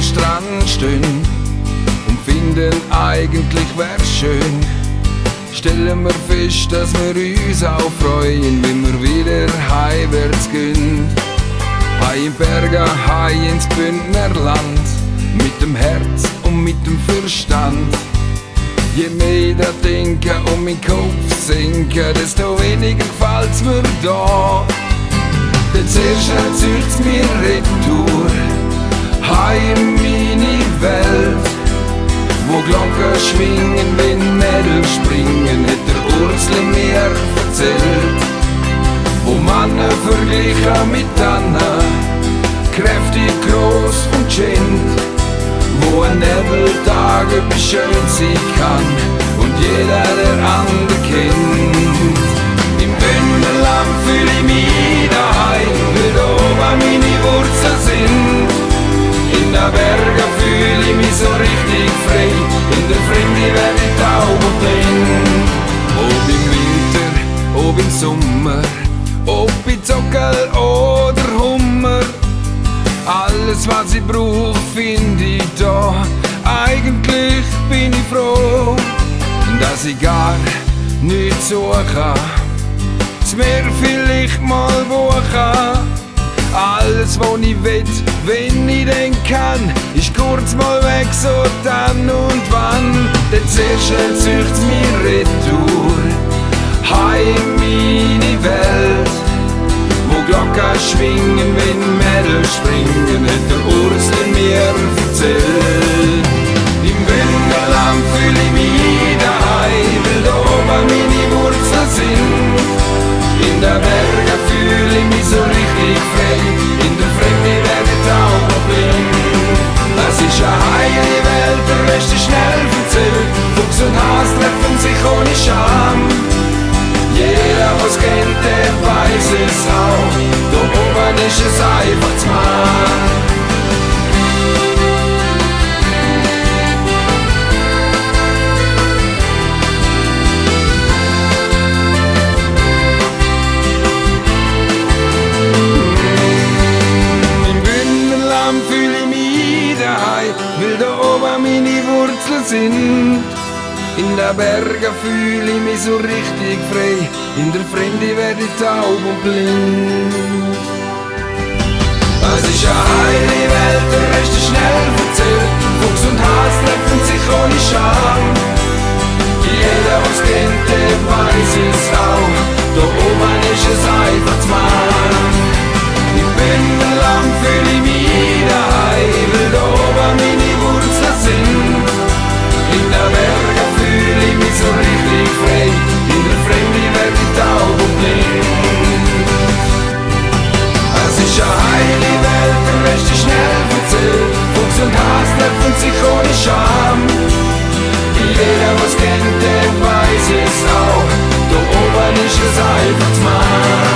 Strand stehen und finden, eigentlich wär's schön. Stellen wir fest, dass wir uns auch freuen, wenn wir wieder heimwärts gehen. Hei in Bergen, hei ins Bündnerland, mit dem Herz und mit dem Verstand. Je mehr ich da denke und meinen Kopf senke, desto weniger gefällt's mir da. Denn sehr schnell zieht's mir retour, hei in meine Welt, wo Glocken schwingen, wenn Mädel springen, hat der Ursli mir erzählt. Wo Männer vergleichen mit Tannen, kräftig, groß und schön, wo ein Nebeltag etwas schön sein kann und jeder der andere kennt. Im Bündnerland fühl ich mich daheim, weil da oben meine Wurzeln sind. In den Bergen fühl ich mich so richtig frei, in der Fremde werd ich taub und blind. Ob im Winter, ob im Sommer, ob in Zockel oder Hummer, alles was ich brauch find ich da. Eigentlich bin ich froh, dass ich gar nichts suche, das Meer vielleicht mal buchen. Alles was ich will, wenn ich denn kann, ist kurz mal weg, so dann und wann. Denn sehr schnell zieht's mir retour, hei in meine Welt, wo Glocken schwingen, wenn Mädel springen, hat der Ursli mir erzählt. Im Bündnerland fühl ich mich daheim, weil da oben meine Wurzeln sind. In den Bergen fühl ich mich so richtig frei, in der Fremde werd ich taub und blind. Es ist eine heile Welt, der Rest ist schnell verzählt, Fuchs und Has treffen sich ohne Scham. Jeder was kennt, der weiß es auch, da oben ist es einfach zu machen. Weil da oben meine Wurzeln sind. In den Bergen fühl ich mich so richtig frei, in der Fremde werd ich taub und blind. Es ist eine heile Welt, der Rest ist schnell verzählt, Fuchs und Has treffen sich ohne Scham. Jeder was kennt, der weiß es auch, da oben ist es einfach zu machen. Im Bündnerland fühl ich mich daheim, weil da oben meine Wurzeln sind. In den Bergen fühl ich mich so richtig frei, in der Fremde werd ich taub und blind. Es ist eine heile Welt, der Rest ist schnell verzählt, Fuchs und Has treffen sich ohne Scham. Jeder was kennt, der weiß es auch, da oben ist es einfach zu machen.